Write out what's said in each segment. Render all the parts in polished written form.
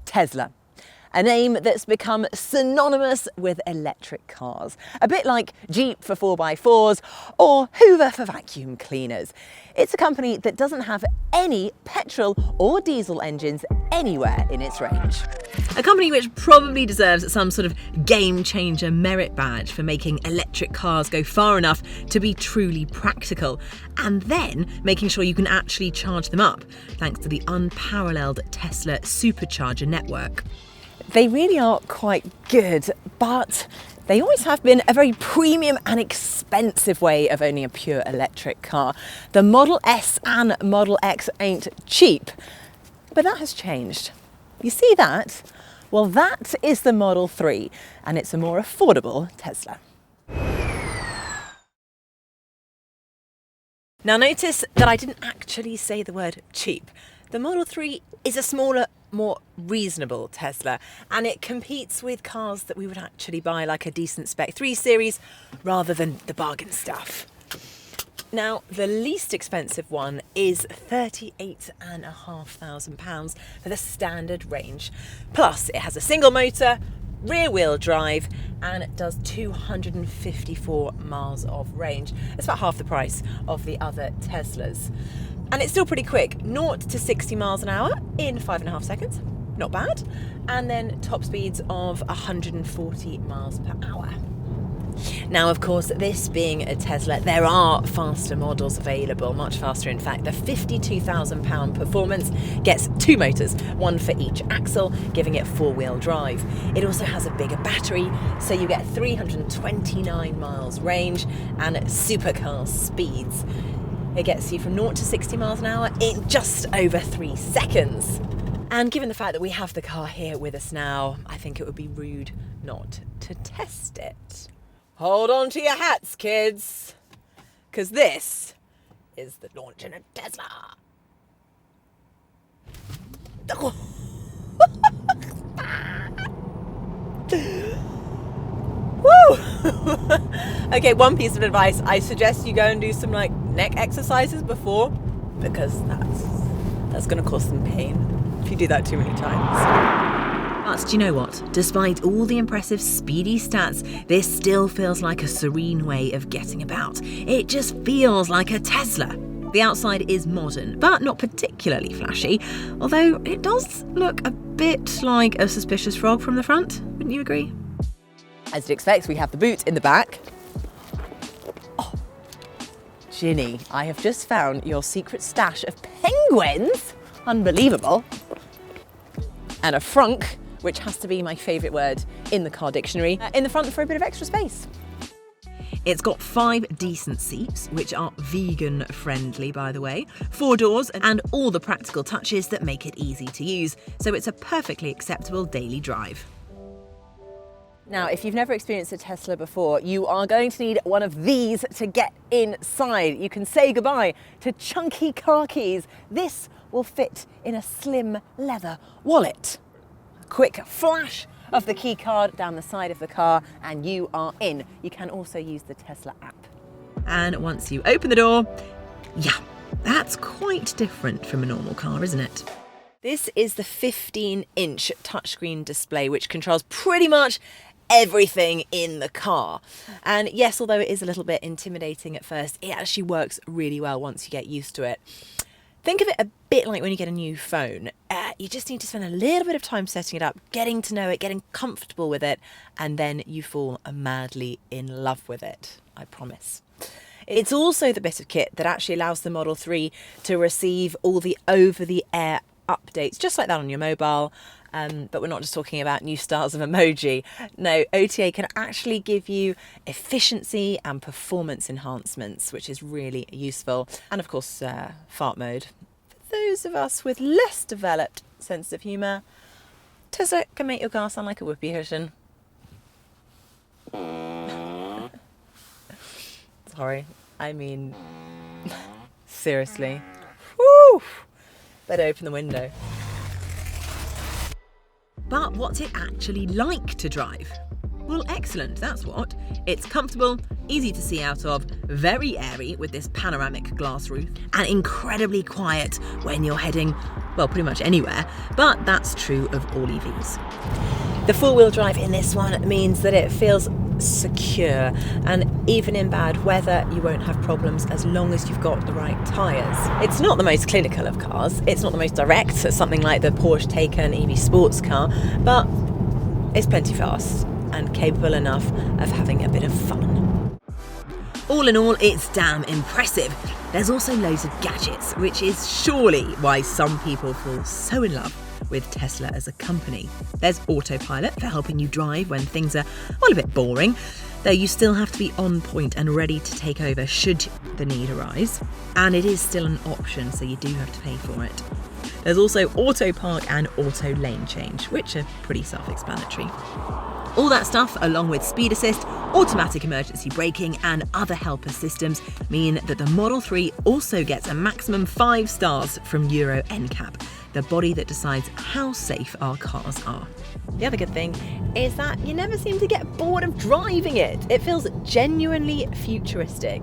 Tesla. A name that's become synonymous with electric cars. A bit like Jeep for 4x4s or Hoover for vacuum cleaners. It's a company that doesn't have any petrol or diesel engines anywhere in its range. A company which probably deserves some sort of game changer merit badge for making electric cars go far enough to be truly practical, and then making sure you can actually charge them up, thanks to the unparalleled Tesla supercharger network. They really are quite good, but they always have been a very premium and expensive way of owning a pure electric car. The Model S and Model X ain't cheap, but that has changed. You see that? Well, that is the Model 3, and it's a more affordable Tesla. Now notice that I didn't actually say the word cheap. The Model 3 is a smaller, more reasonable Tesla, and it competes with cars that we would actually buy, like a decent spec 3 Series, rather than the bargain stuff. Now, the least expensive one is £38,500 for the standard range. Plus, it has a single motor, rear-wheel drive, and it does 254 miles of range. It's about half the price of the other Teslas. And it's still pretty quick, 0 to 60 miles an hour in 5.5 seconds. Not bad. And then top speeds of 140 miles per hour. Now, of course, this being a Tesla, there are faster models available, much faster in fact. The £52,000 performance gets 2 motors, one for each axle, giving it 4-wheel drive. It also has a bigger battery, so you get 329 miles range and supercar speeds. It gets you from 0 to 60 miles an hour in just over 3 seconds. And given the fact that we have the car here with us now, I think it would be rude not to test it. Hold on to your hats, kids, because this is the launching of Tesla. Woo! Okay, one piece of advice. I suggest you go and do some neck exercises before, because that's going to cause some pain if you do that too many times. But do you know what? Despite all the impressive speedy stats, this still feels like a serene way of getting about. It just feels like a Tesla. The outside is modern, but not particularly flashy, although it does look a bit like a suspicious frog from the front. Wouldn't you agree? As you'd expect, we have the boot in the back. Oh, Ginny, I have just found your secret stash of penguins. Unbelievable. And a frunk, which has to be my favourite word in the car dictionary, in the front for a bit of extra space. It's got 5 decent seats, which are vegan friendly, by the way, 4 doors, and all the practical touches that make it easy to use, so it's a perfectly acceptable daily drive. Now, if you've never experienced a Tesla before, you are going to need one of these to get inside. You can say goodbye to chunky car keys. This will fit in a slim leather wallet. A quick flash of the key card down the side of the car and you are in. You can also use the Tesla app. And once you open the door, yeah, that's quite different from a normal car, isn't it? This is the 15-inch touchscreen display, which controls pretty much everything in the car. And yes, although it is a little bit intimidating at first, it actually works really well once you get used to it. Think of it a bit like when you get a new phone. You just need to spend a little bit of time setting it up, getting to know it, getting comfortable with it, and then you fall madly in love with it, I promise. It's also the bit of kit that actually allows the Model 3 to receive all the over-the-air updates, just like that on your mobile. But we're not just talking about new styles of emoji. No, OTA can actually give you efficiency and performance enhancements, which is really useful. And of course, fart mode. For those of us with less developed sense of humour, Tesla can make your car sound like a whoopee cushion. Sorry, I mean, seriously. Woo! Better open the window. But what's it actually like to drive? Well, excellent, that's what. It's comfortable, easy to see out of, very airy with this panoramic glass roof, and incredibly quiet when you're heading, well, pretty much anywhere, but that's true of all EVs. The four-wheel drive in this one means that it feels secure, and even in bad weather you won't have problems as long as you've got the right tyres. It's not the most clinical of cars, it's not the most direct as something like the Porsche Taycan EV sports car, but it's plenty fast and capable enough of having a bit of fun. All in all, it's damn impressive. There's also loads of gadgets, which is surely why some people fall so in love with Tesla as a company. There's autopilot for helping you drive when things are, well, a bit boring, though you still have to be on point and ready to take over should the need arise. And it is still an option, so you do have to pay for it. There's also auto park and auto lane change, which are pretty self-explanatory. All that stuff, along with speed assist, automatic emergency braking and other helper systems, mean that the Model 3 also gets a maximum 5 stars from Euro NCAP, the body that decides how safe our cars are. The other good thing is that you never seem to get bored of driving it. It feels genuinely futuristic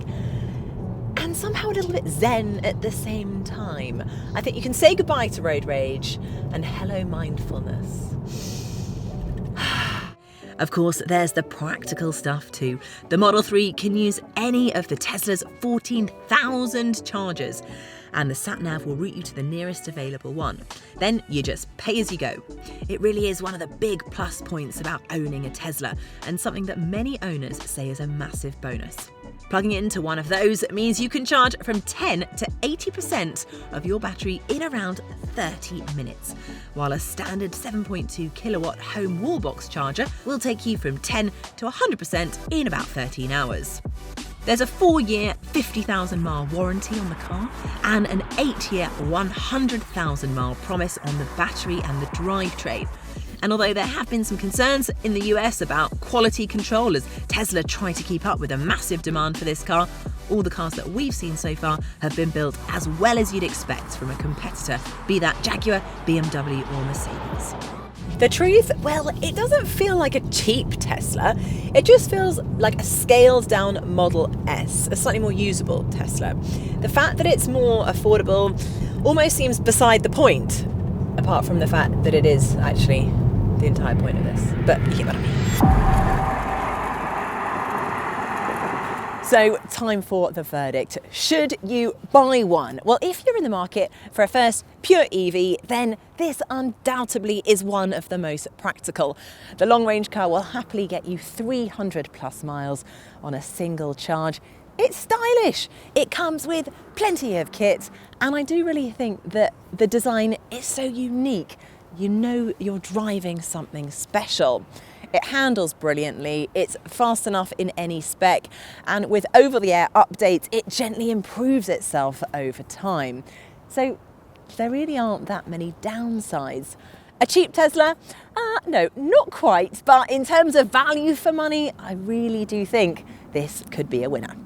and somehow a little bit zen at the same time. I think you can say goodbye to road rage and hello mindfulness. Of course, there's the practical stuff too. The Model 3 can use any of the Tesla's 14,000 chargers, and the sat-nav will route you to the nearest available one. Then you just pay as you go. It really is one of the big plus points about owning a Tesla, and something that many owners say is a massive bonus. Plugging it into one of those means you can charge from 10 to 80% of your battery in around 30 minutes, while a standard 7.2 kilowatt home wallbox charger will take you from 10 to 100% in about 13 hours. There's a 4-year, 50,000 mile warranty on the car and an 8-year, 100,000 mile promise on the battery and the drivetrain. And although there have been some concerns in the US about quality control as Tesla try to keep up with a massive demand for this car, all the cars that we've seen so far have been built as well as you'd expect from a competitor, be that Jaguar, BMW or Mercedes. The truth? Well, it doesn't feel like a cheap Tesla. It just feels like a scaled down Model S, a slightly more usable Tesla. The fact that it's more affordable almost seems beside the point, apart from the fact that it is actually the entire point of this. But you get what I mean. So, time for the verdict. Should you buy one? Well, if you're in the market for a first pure EV, then this undoubtedly is one of the most practical. The long-range car will happily get you 300 plus miles on a single charge. It's stylish, it comes with plenty of kit, and I do really think that the design is so unique. You know you're driving something special. It handles brilliantly, it's fast enough in any spec, and with over-the-air updates, it gently improves itself over time. So there really aren't that many downsides. A cheap Tesla? No, not quite, but in terms of value for money, I really do think this could be a winner.